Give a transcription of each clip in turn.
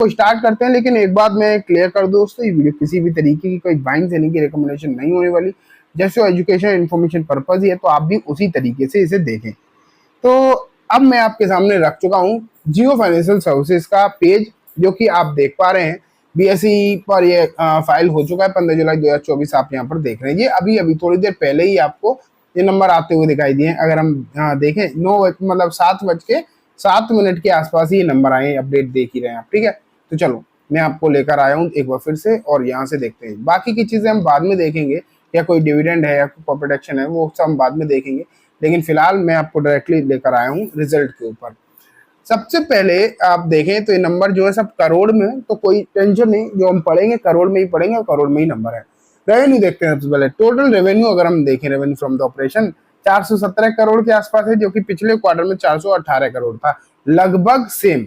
तो स्टार्ट करते हैं, लेकिन एक बात मैं क्लियर कर दूं दोस्तों, ये वीडियो किसी भी तरीके की कोई बाइंग सेलिंग की रिकमेंडेशन नहीं होने वाली। जैसे एजुकेशन इन्फॉर्मेशन पर्पज ही है, तो आप भी उसी तरीके से इसे देखें। तो अब मैं आपके सामने रख चुका हूं जियो फाइनेंशियल सर्विसेज का पेज, जो कि आप देख पा रहे हैं बीएसई पर ये फाइल हो चुका है 15 जुलाई 2024। आप यहाँ पर देख रहे हैं, ये अभी अभी थोड़ी देर पहले ही आपको ये नंबर आते हुए दिखाई दिए। अगर हम देखें 9 मतलब 7:07 के आसपास ये नंबर आए, अपडेट देख ही रहे हैं आप, ठीक है। तो चलो मैं आपको लेकर आया हूँ एक बार फिर से, और यहाँ से देखते हैं। बाकी की चीजें हम बाद में देखेंगे, या कोई डिविडेंड है या कोई प्रॉफिट एक्शन है, वो सब हम बाद में देखेंगे। लेकिन फिलहाल मैं आपको डायरेक्टली लेकर आया हूँ रिजल्ट के ऊपर। सबसे पहले आप देखें तो ये नंबर जो है सब करोड़ में है, तो कोई टेंशन नहीं, जो हम पढ़ेंगे करोड़ में ही पढ़ेंगे, और करोड़ में ही नंबर है। रेवेन्यू देखते हैं सबसे पहले। टोटल रेवेन्यू अगर हम देखें, revenue from the operation 417 crore के आसपास है, जो कि पिछले क्वार्टर में 418 करोड़ था। लगभग सेम,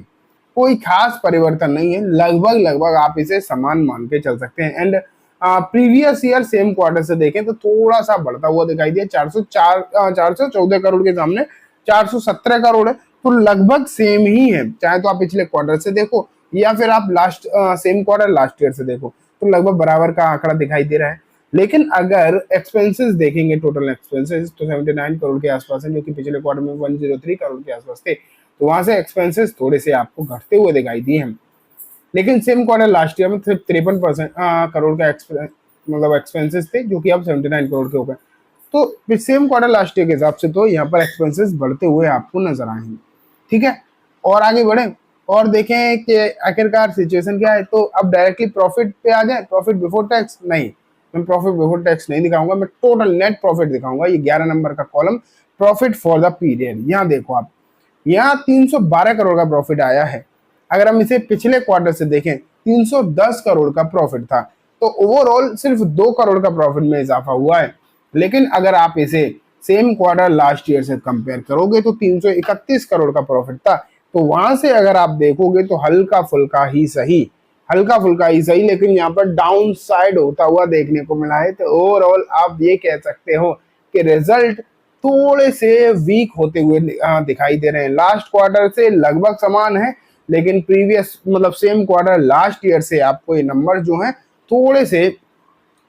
कोई खास परिवर्तन नहीं है, लगभग लगभग आप इसे समान मान के चल सकते हैं। And previous year same quarter से देखें तो थोड़ा सा बढ़ता हुआ दिखाई दिया, 414 करोड़ के सामने 417 करोड़ है, तो लगभग सेम ही है। चाहे तो आप पिछले क्वार्टर से देखो, या फिर आप last sem quarter last year से देखो, तो लगभग बराबर का आंकड़ा दिखाई दे रहा है। लेकिन अगर एक्सपेंसेस देखेंगे, टोटल एक्सपेंसेस तो 79 करोड़ के आसपास है, जो कि पिछले क्वार्टर में 103 करोड़ के आसपास थे। तो वहां से एक्सपेंसेस थोड़े से आपको घटते हुए दिखाई दिए हैं। लेकिन सेम क्वार्टर लास्ट ईयर में सिर्फ 53% करोड़ का मतलब एक्सपेंसेस थे, जो कि अब 79 करोड़ के हो गए। तो सेम क्वार्टर लास्ट ईयर के हिसाब से तो यहाँ पर एक्सपेंसेस बढ़ते हुए आपको नजर आएंगे, ठीक है। और आगे बढ़े और देखें कि आखिरकार सिचुएशन क्या है। तो अब डायरेक्टली प्रॉफिट पे आ जाए, प्रॉफिट बिफोर टैक्स नहीं, मैं प्रॉफिट बिफोर टैक्स नहीं दिखाऊंगा, मैं टोटल नेट प्रॉफिट दिखाऊंगा। ये 11 नंबर का column, profit for the period. यहाँ देखो आप, यहाँ 312 करोड़ का प्रॉफिट आया है। अगर हम इसे पिछले क्वार्टर से देखें, 310 करोड़ का प्रॉफिट था। तो ओवरऑल सिर्फ 2 करोड़ का प्रॉफिट में इजाफा हुआ है। लेकिन अगर आप इसे सेम क्वार्टर लास्ट ईयर से कंपेयर करोगे तो 331 करोड़ का प्रॉफिट था। तो वहां से अगर आप देखोगे तो हल्का फुल्का ही सही, हल्का फुल्का ही सही, लेकिन यहाँ पर डाउन साइड होता हुआ देखने को मिला है। तो ओवरऑल आप ये कह सकते हो कि रिजल्ट थोड़े से वीक होते हुए दिखाई दे रहे हैं। लास्ट क्वार्टर से लगभग समान है, लेकिन प्रीवियस मतलब सेम क्वार्टर लास्ट ईयर से आपको ये नंबर जो है थोड़े से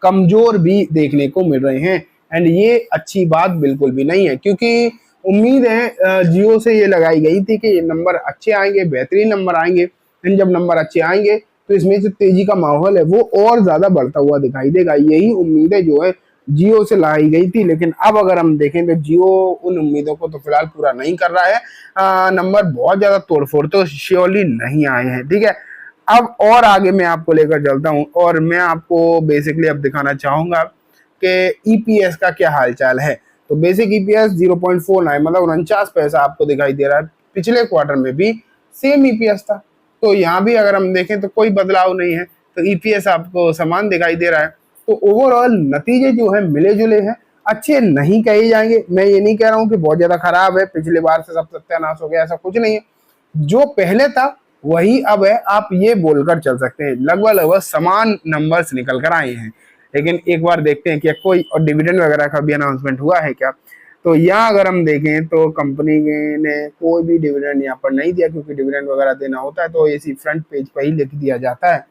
कमजोर भी देखने को मिल रहे हैं। एंड ये अच्छी बात बिल्कुल भी नहीं है, क्योंकि उम्मीद है जियो से ये लगाई गई थी कि ये नंबर अच्छे आएंगे, बेहतरीन नंबर आएंगे। एंड जब नंबर अच्छे आएंगे तो इसमें जो तेजी का माहौल है वो और ज्यादा बढ़ता हुआ दिखाई देगा। यही उम्मीदें जो है जियो से लाई गई थी। लेकिन अब अगर हम देखें तो जियो उन उम्मीदों को तो फिलहाल पूरा नहीं कर रहा है। नंबर बहुत ज्यादा तोड़फोड़ तो श्योरली नहीं आए हैं, ठीक है। अब और आगे मैं आपको लेकर चलता हूं, और मैं आपको बेसिकली अब दिखाना चाहूंगा कि ईपीएस का क्या हालचाल है। तो बेसिक ईपीएस 0.49 मतलब 49 पैसा आपको दिखाई दे रहा है। पिछले क्वार्टर में भी सेम ईपीएस था, तो यहाँ भी अगर हम देखें तो कोई बदलाव नहीं है, तो ईपीएस आपको समान दिखाई दे रहा है। तो ओवरऑल नतीजे जो है मिले जुले हैं, अच्छे नहीं कहे जाएंगे। मैं ये नहीं कह रहा हूँ कि बहुत ज्यादा खराब है, पिछले बार से सब सत्यानाश हो गया, ऐसा कुछ नहीं है। जो पहले था वही अब है, आप ये बोलकर चल सकते हैं। लगभग लगभग समान नंबर्स निकल कर आए हैं। लेकिन एक बार देखते हैं कि कोई और डिविडेंड वगैरह का भी अनाउंसमेंट हुआ है क्या। तो यहाँ अगर हम देखें तो कंपनी ने कोई भी डिविडेंड यहाँ पर नहीं दिया, क्योंकि डिविडेंड वगैरह देना होता है तो इसी फ्रंट पेज पर ही लिख दिया जाता है।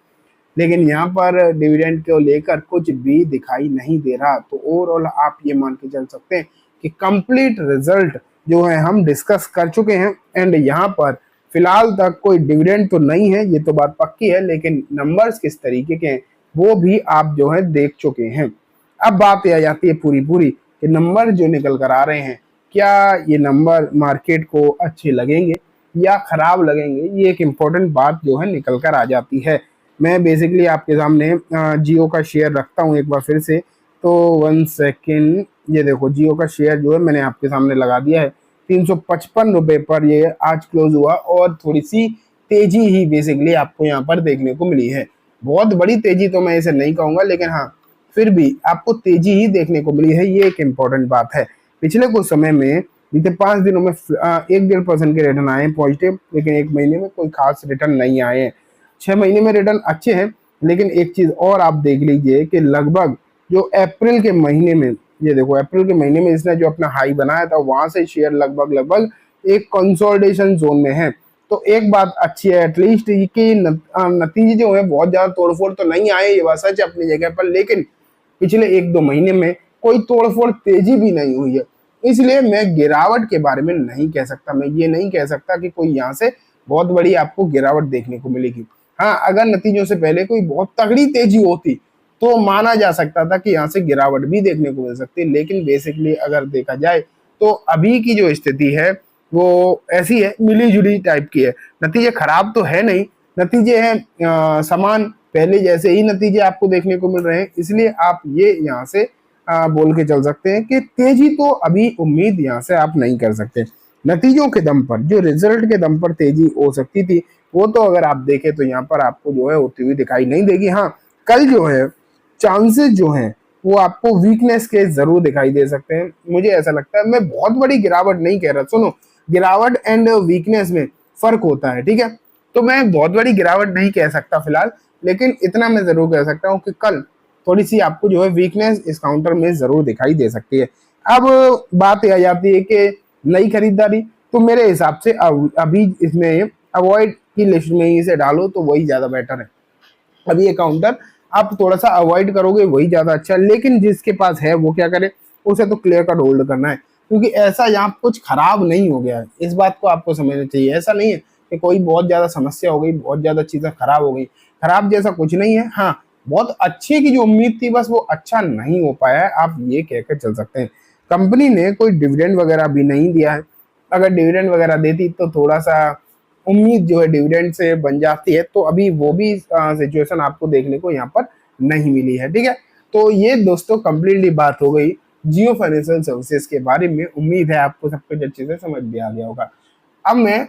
लेकिन यहाँ पर डिविडेंड को लेकर कुछ भी दिखाई नहीं दे रहा। तो ओवरऑल आप ये मान के चल सकते हैं कि कंप्लीट रिजल्ट जो है हम डिस्कस कर चुके हैं। एंड यहाँ पर फिलहाल तक कोई डिविडेंड तो नहीं है, ये तो बात पक्की है, लेकिन नंबर्स किस तरीके के हैं वो भी आप जो है देख चुके हैं। अब बात यह आ जाती है पूरी पूरी कि नंबर जो निकल कर आ रहे हैं, क्या ये नंबर मार्केट को अच्छे लगेंगे या खराब लगेंगे, ये एक इम्पोर्टेंट बात जो है निकल कर आ जाती है। मैं बेसिकली आपके सामने जियो का शेयर रखता हूँ एक बार फिर से। तो 1 सेकेंड, ये देखो जियो का शेयर जो है मैंने आपके सामने लगा दिया है। 355 रुपए पर ये आज क्लोज हुआ, और थोड़ी सी तेजी ही बेसिकली आपको यहाँ पर देखने को मिली है। बहुत बड़ी तेजी तो मैं इसे नहीं कहूंगा, लेकिन हाँ फिर भी आपको तेजी ही देखने को मिली है, ये एक इम्पोर्टेंट बात है। पिछले कुछ समय में बीते 5 दिनों में 1-1.5% के रिटर्न आए पॉजिटिव, लेकिन एक महीने में कोई खास रिटर्न नहीं आए हैं। 6 महीने में रिटर्न अच्छे हैं। लेकिन एक चीज और आप देख लीजिए कि लगभग जो अप्रैल के महीने में, ये देखो अप्रैल के महीने में इसने जो अपना हाई बनाया था, वहां से शेयर लगभग लगभग एक कंसोलिडेशन जोन में है। तो एक बात अच्छी है एटलीस्ट कि नतीजे जो है बहुत ज्यादा तोड़फोड़ तो नहीं आए, ये बात सच है अपनी जगह पर, लेकिन पिछले 1-2 महीने में कोई तोड़फोड़ तेजी भी नहीं हुई है। इसलिए मैं गिरावट के बारे में नहीं कह सकता, मैं ये नहीं कह सकता कि कोई यहाँ से बहुत बड़ी आपको गिरावट देखने को मिलेगी। हाँ, अगर नतीजों से पहले कोई बहुत तगड़ी तेजी होती तो माना जा सकता था कि यहाँ से गिरावट भी देखने को मिल सकती है, लेकिन बेसिकली अगर देखा जाए तो अभी की जो स्थिति है वो ऐसी है, मिली जुली टाइप की है। नतीजे खराब तो है नहीं, नतीजे हैं समान, पहले जैसे ही नतीजे आपको देखने को मिल रहे हैं। इसलिए आप ये यहाँ से बोल के चल सकते हैं कि तेजी तो अभी उम्मीद यहाँ से आप नहीं कर सकते। नतीजों के दम पर, जो रिजल्ट के दम पर तेजी हो सकती थी, वो तो अगर आप देखें तो यहाँ पर आपको जो है होती हुई दिखाई नहीं देगी। हाँ, कल जो है चांसेस जो हैं वो आपको वीकनेस के जरूर दिखाई दे सकते हैं, मुझे ऐसा लगता है। मैं बहुत बड़ी गिरावट नहीं कह रहा, सुनो, गिरावट एंड वीकनेस में फर्क होता है, ठीक है। तो मैं बहुत बड़ी गिरावट नहीं कह सकता फिलहाल, लेकिन इतना मैं जरूर कह सकता हूँ कि कल थोड़ी सी आपको जो है वीकनेस इस काउंटर में जरूर दिखाई दे सकती है। अब बात आ जाती है कि नई खरीदारी, तो मेरे हिसाब से अभी इसमें अवॉइड की लिस्ट में ही इसे डालो तो वही ज्यादा बेटर है। अभी ये काउंटर आप थोड़ा सा अवॉइड करोगे वही ज्यादा अच्छा है, लेकिन जिसके पास है वो क्या करे, उसे तो क्लियर कट होल्ड करना है, क्योंकि ऐसा यहाँ कुछ खराब नहीं हो गया है। इस बात को आपको समझना चाहिए, ऐसा नहीं है कि कोई बहुत ज्यादा समस्या हो गई, बहुत ज्यादा चीजें खराब हो गई, खराब जैसा कुछ नहीं है। हाँ, बहुत अच्छे की जो उम्मीद थी बस वो अच्छा नहीं हो पाया है, आप ये कहकर चल सकते हैं। कंपनी ने कोई डिविडेंड वगैरह भी नहीं दिया है, अगर डिविडेंड वगैरह देती तो थोड़ा सा उम्मीद जो है डिविडेंड से बन जाती है, तो अभी वो भी सिचुएशन आपको देखने को यहाँ पर नहीं मिली है, ठीक है। तो ये दोस्तों कंप्लीटली बात हो गई जियो फाइनेंशियल सर्विसेज के बारे में। उम्मीद है आपको सब कुछ अच्छे से समझ भी आ गया होगा। अब मैं